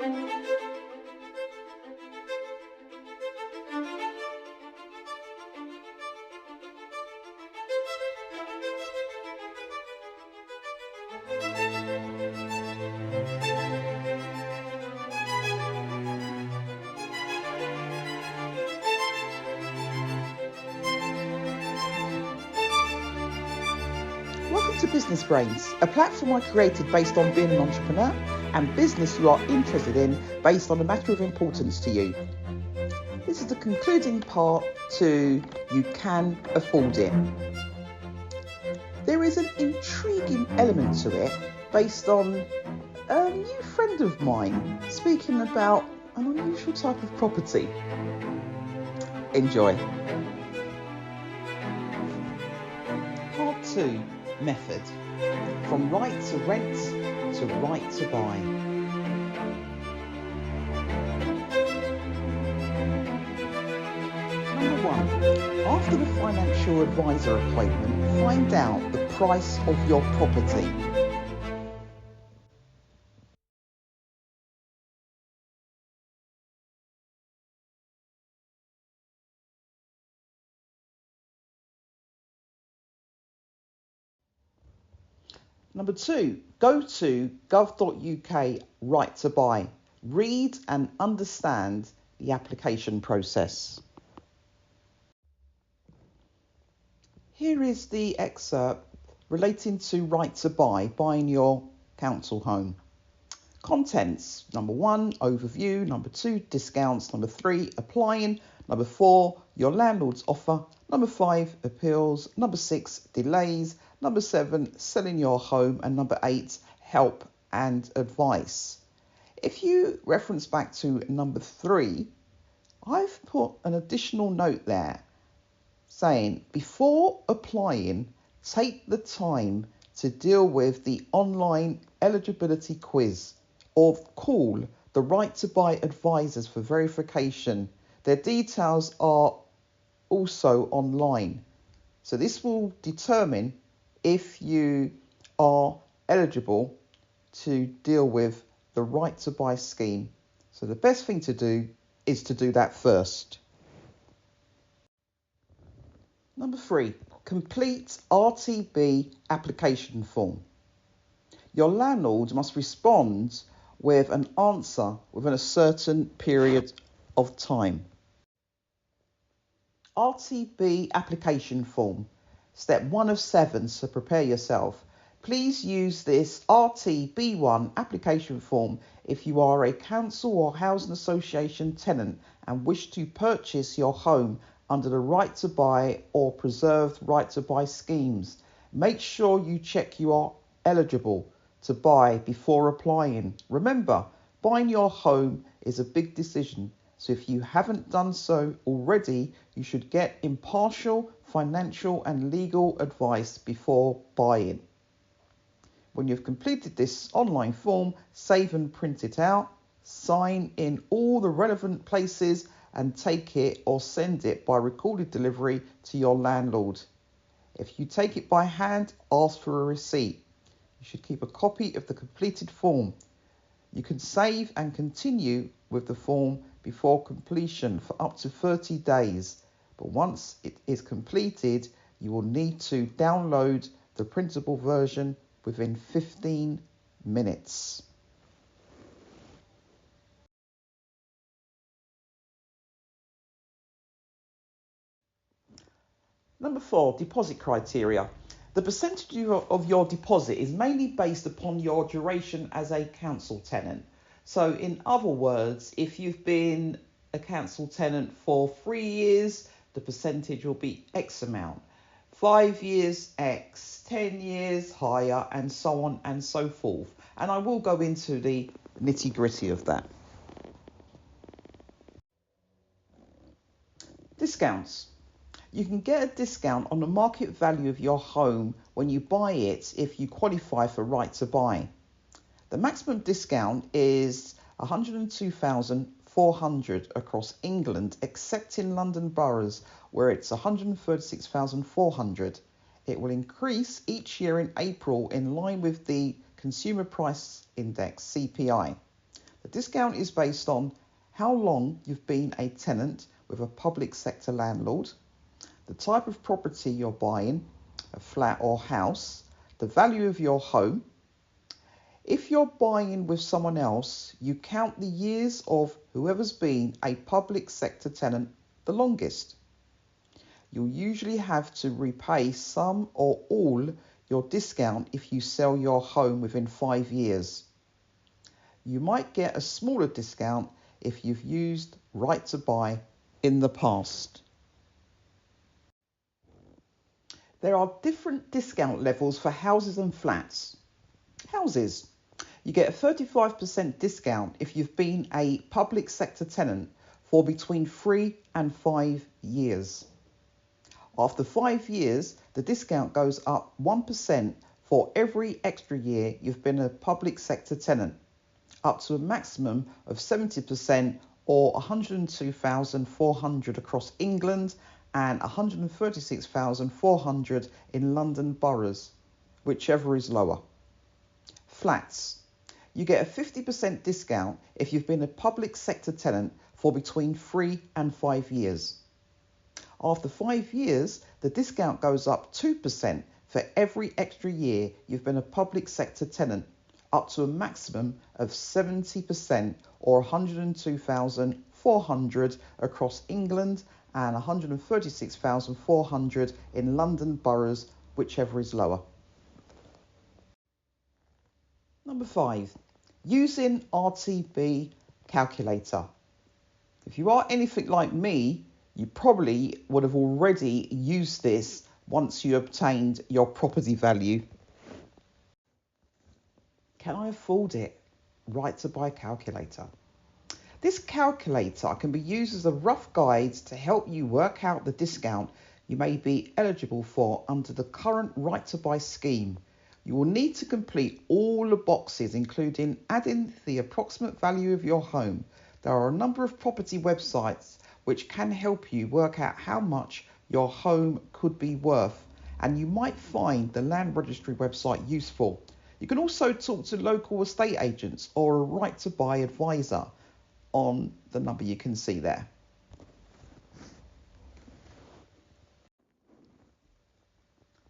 Welcome to Business Brains, a platform I created based on being an entrepreneur and business you are interested in based on a matter of importance to you. This is the concluding part to You Can Afford It. There is an intriguing element to it based on a new friend of mine speaking about an unusual type of property. Enjoy. Part 2. Method. From right to rent to right to buy. Number 1. After the financial advisor appointment, find out the price of your property. Number 2, go to gov.uk right to buy. Read and understand the application process. Here is the excerpt relating to right to buy, buying your council home. Contents. Number 1, overview. Number 2, discounts. Number 3, applying. Number 4, your landlord's offer. Number 5, appeals. Number 6, delays. Number 7, selling your home. And number 8, help and advice. If you reference back to number 3, I've put an additional note there saying before applying, take the time to deal with the online eligibility quiz or call the Right to Buy advisors for verification. Their details are also online. So this will determine if you are eligible to deal with the Right to Buy scheme. So the best thing to do is to do that first. Number 3, complete RTB application form. Your landlord must respond with an answer within a certain period of time. RTB application form. Step 1 of 7, so prepare yourself. Please use this RTB1 application form if you are a council or housing association tenant and wish to purchase your home under the Right to Buy or preserved Right to Buy schemes. Make sure you check you are eligible to buy before applying. Remember, buying your home is a big decision, so if you haven't done so already, you should get impartial financial and legal advice before buying. When you've completed this online form, save and print it out, sign in all the relevant places and take it or send it by recorded delivery to your landlord. If you take it by hand, ask for a receipt. You should keep a copy of the completed form. You can save and continue with the form before completion for up to 30 days. But once it is completed, you will need to download the printable version within 15 minutes. Number 4, deposit criteria. The percentage of your deposit is mainly based upon your duration as a council tenant. So in other words, if you've been a council tenant for 3 years, the percentage will be X amount. 5 years, X, 10 years, higher, and so on and so forth. And I will go into the nitty-gritty of that. Discounts. You can get a discount on the market value of your home when you buy it if you qualify for Right to Buy. The maximum discount is £102,400 across England, except in London boroughs where it's £136,400. It will increase each year in April in line with the Consumer Price Index, CPI. The discount is based on how long you've been a tenant with a public sector landlord, the type of property you're buying, a flat or house, the value of your home. If you're buying with someone else, you count the years of whoever's been a public sector tenant the longest. You'll usually have to repay some or all your discount if you sell your home within 5 years. You might get a smaller discount if you've used right to buy in the past. There are different discount levels for houses and flats. Houses. You get a 35% discount if you've been a public sector tenant for between 3 and 5 years. After 5 years, the discount goes up 1% for every extra year you've been a public sector tenant, up to a maximum of 70% or 102,400 across England and 136,400 in London boroughs, whichever is lower. Flats. You get a 50% discount if you've been a public sector tenant for between 3 and 5 years. After 5 years, the discount goes up 2% for every extra year you've been a public sector tenant, up to a maximum of 70% or 102,400 across England and 136,400 in London boroughs, whichever is lower. Number 5, using RTB Calculator. If you are anything like me, you probably would have already used this once you obtained your property value. Can I afford it? Right to buy calculator. This calculator can be used as a rough guide to help you work out the discount you may be eligible for under the current right to buy scheme. You will need to complete all the boxes, including adding the approximate value of your home. There are a number of property websites which can help you work out how much your home could be worth, and you might find the land registry website useful. You can also talk to local estate agents or a right to buy advisor on the number you can see there.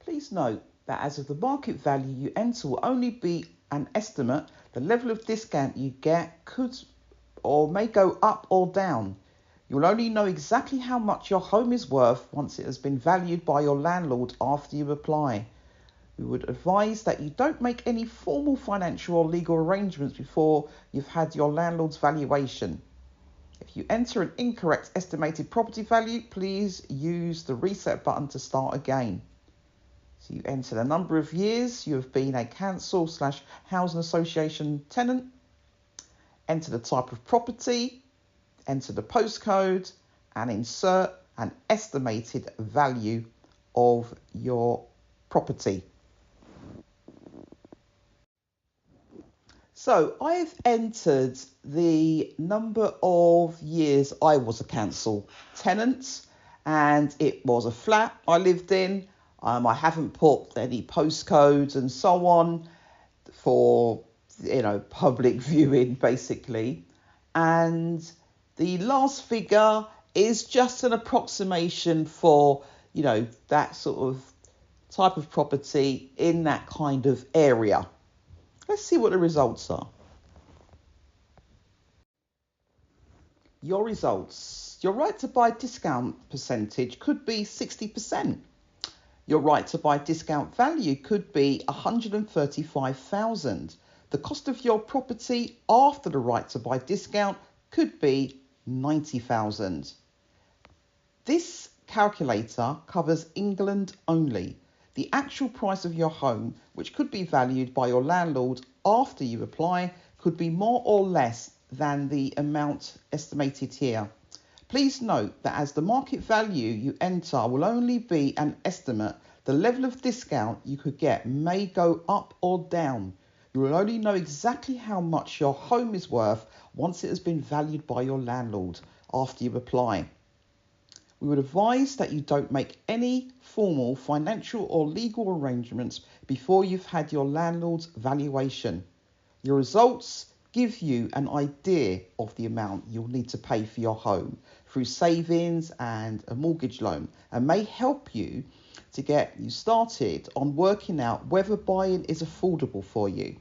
Please note that as of the market value you enter will only be an estimate. The level of discount you get could or may go up or down. You'll only know exactly how much your home is worth once it has been valued by your landlord after you apply. We would advise that you don't make any formal financial or legal arrangements before you've had your landlord's valuation. If you enter an incorrect estimated property value, please use the reset button to start again. So you enter the number of years you have been a council/housing association tenant, enter the type of property, enter the postcode and insert an estimated value of your property. So I've entered the number of years I was a council tenant, and it was a flat I lived in. I haven't put any postcodes and so on for, public viewing basically. And the last figure is just an approximation for, that sort of type of property in that kind of area. Let's see what the results are. Your results. Your right to buy discount percentage could be 60%. Your right to buy discount value could be 135,000. The cost of your property after the right to buy discount could be 90,000. This calculator covers England only. The actual price of your home, which could be valued by your landlord after you apply, could be more or less than the amount estimated here. Please note that as the market value you enter will only be an estimate, the level of discount you could get may go up or down. You will only know exactly how much your home is worth once it has been valued by your landlord after you apply. We would advise that you don't make any formal financial or legal arrangements before you've had your landlord's valuation. Your results give you an idea of the amount you'll need to pay for your home through savings and a mortgage loan, and may help you to get you started on working out whether buying is affordable for you.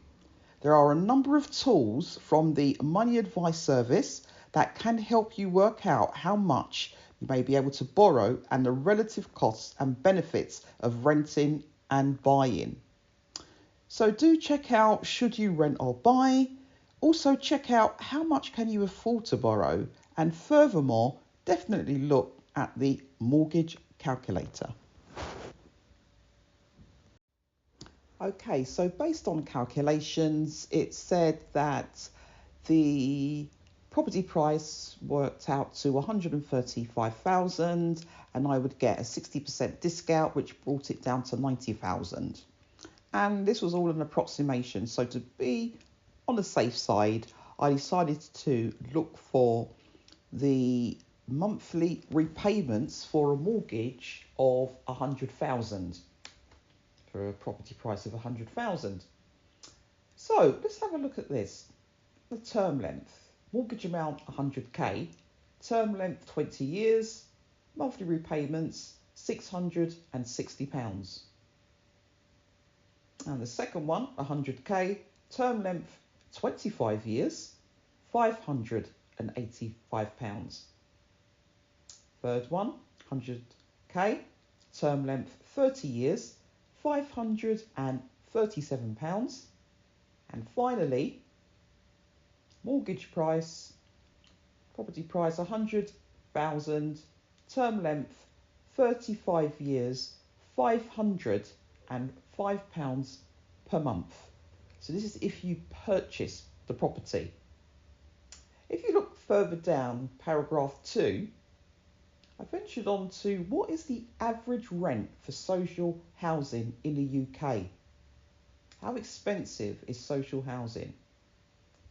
There are a number of tools from the Money Advice Service that can help you work out how much you may be able to borrow and the relative costs and benefits of renting and buying. So do check out Should You Rent or Buy? Also check out how much can you afford to borrow, and furthermore, definitely look at the mortgage calculator. Okay, so based on calculations, it said that the property price worked out to 135,000, and I would get a 60% discount, which brought it down to 90,000. And this was all an approximation. So to be on the safe side, I decided to look for the monthly repayments for a mortgage of 100,000 for a property price of 100,000. So let's have a look at this. The term length, mortgage amount 100k, term length 20 years, monthly repayments £660. And the second one, 100k, term length 25 years, £585. Third one, 100k, term length 30 years, £537. And finally, mortgage price, property price 100,000, term length 35 years, £505 per month. So this is if you purchase the property. If you look further down, paragraph 2, I ventured on to what is the average rent for social housing in the UK? How expensive is social housing?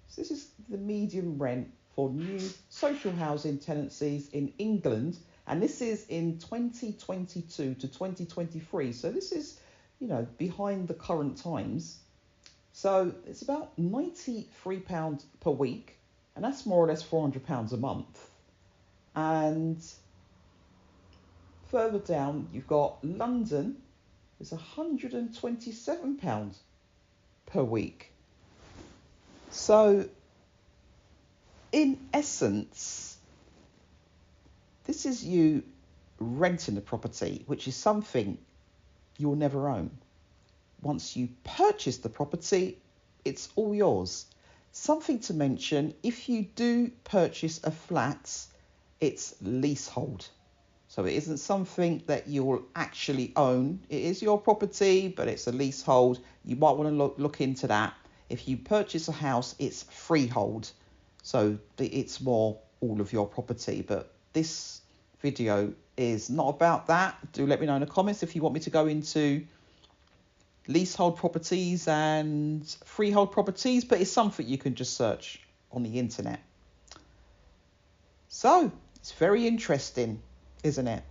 So this is the median rent for new social housing tenancies in England, and this is in 2022 to 2023. So this is, behind the current times. So it's about £93 per week, and that's more or less £400 a month. And further down, you've got London, it's £127 per week. So in essence, this is you renting the property, which is something you'll never own. Once you purchase the property, it's all yours. Something to mention, if you do purchase a flat, it's leasehold. So it isn't something that you will actually own. It is your property, but it's a leasehold. You might want to look into that. If you purchase a house, it's freehold. So it's more all of your property. But this video is not about that. Do let me know in the comments if you want me to go into leasehold properties and freehold properties, but it's something you can just search on the internet. So it's very interesting, isn't it?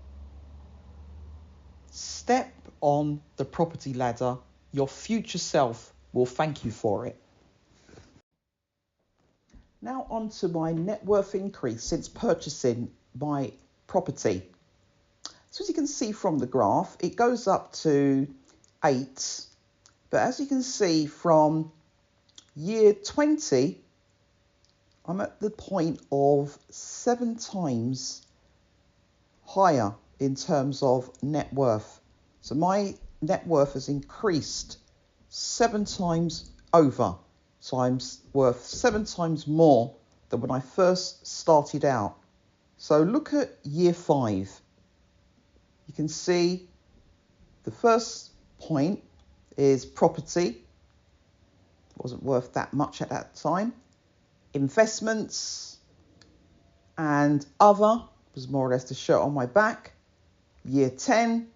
Step on the property ladder. Your future self will thank you for it. Now on to my net worth increase since purchasing my property. So as you can see from the graph, it goes up to 8. But as you can see from year 20, I'm at the point of 7 times higher in terms of net worth. So my net worth has increased 7 times over. So I'm worth 7 times more than when I first started out. So look at year 5. You can see the first point is property. It wasn't worth that much at that time. Investments and other was more or less the shirt on my back. Year 10,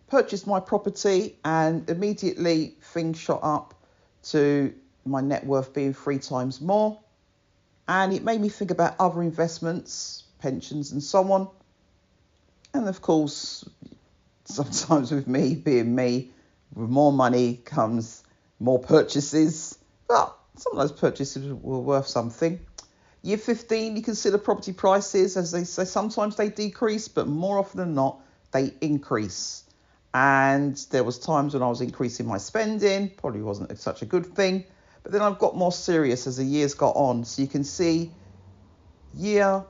purchased my property, and immediately things shot up to my net worth being 3 times more. And it made me think about other investments, pensions and so on. And of course, sometimes with me being me, with more money comes more purchases. But Some of those purchases were worth something. Year 15, you consider property prices, as they say, sometimes they decrease, but more often than not, they increase. And there was times when I was increasing my spending, probably wasn't such a good thing, but then I've got more serious as the years got on. So you can see year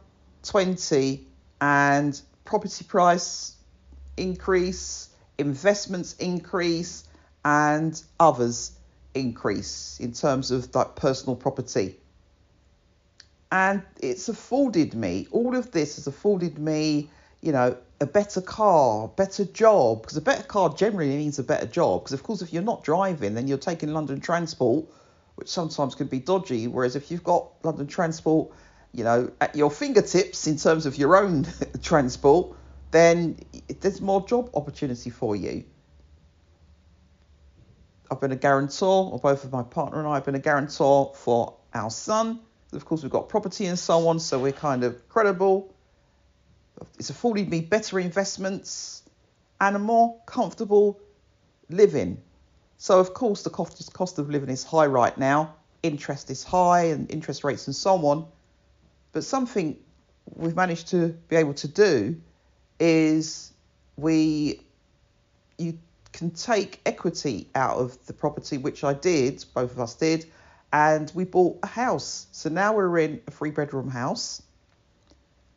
20 and property price increase, investments increase, and others increase in terms of like personal property. And it's afforded me, all of this has afforded me, a better car, better job, because a better car generally means a better job. Because of course, if you're not driving, then you're taking London Transport, which sometimes can be dodgy. Whereas if you've got London Transport, at your fingertips in terms of your own transport, then there's more job opportunity for you. I've been a guarantor, or both of my partner and I have been a guarantor for our son. Of course, we've got property and so on, so we're kind of credible. It's afforded me better investments and a more comfortable living. So, of course, the cost of living is high right now. Interest is high and interest rates and so on. But something we've managed to be able to do is you can take equity out of the property, which I did, both of us did, and we bought a house. So now we're in a 3-bedroom house,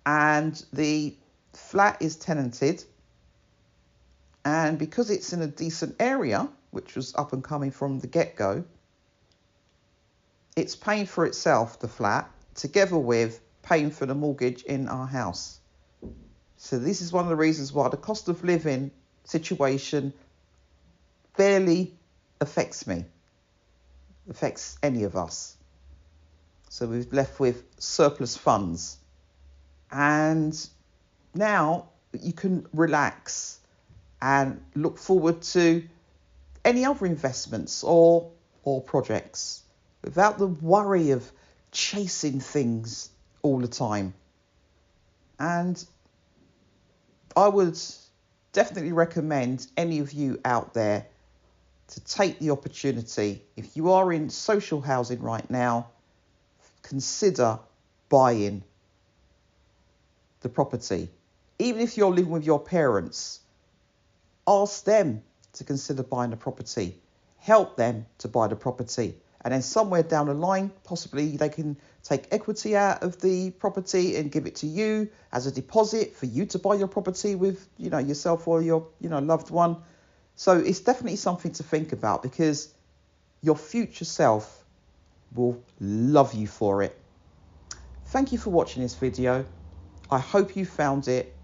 and the flat is tenanted. And because it's in a decent area, which was up and coming from the get-go, it's paying for itself, the flat, together with paying for the mortgage in our house. So this is one of the reasons why the cost of living situation barely affects me, affects any of us. So we've left with surplus funds. And now you can relax and look forward to any other investments or projects without the worry of chasing things all the time. And I would definitely recommend any of you out there to take the opportunity. If you are in social housing right now, consider buying the property. Even if you're living with your parents, ask them to consider buying the property. Help them to buy the property. And then somewhere down the line, possibly they can take equity out of the property and give it to you as a deposit for you to buy your property with, yourself or your, loved one. So it's definitely something to think about, because your future self will love you for it. Thank you for watching this video. I hope you found it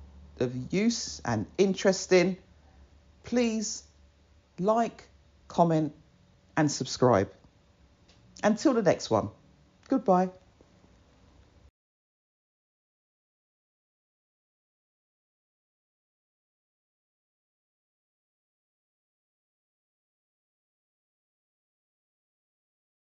of use and interesting. Please like, comment and subscribe. Until the next one, goodbye.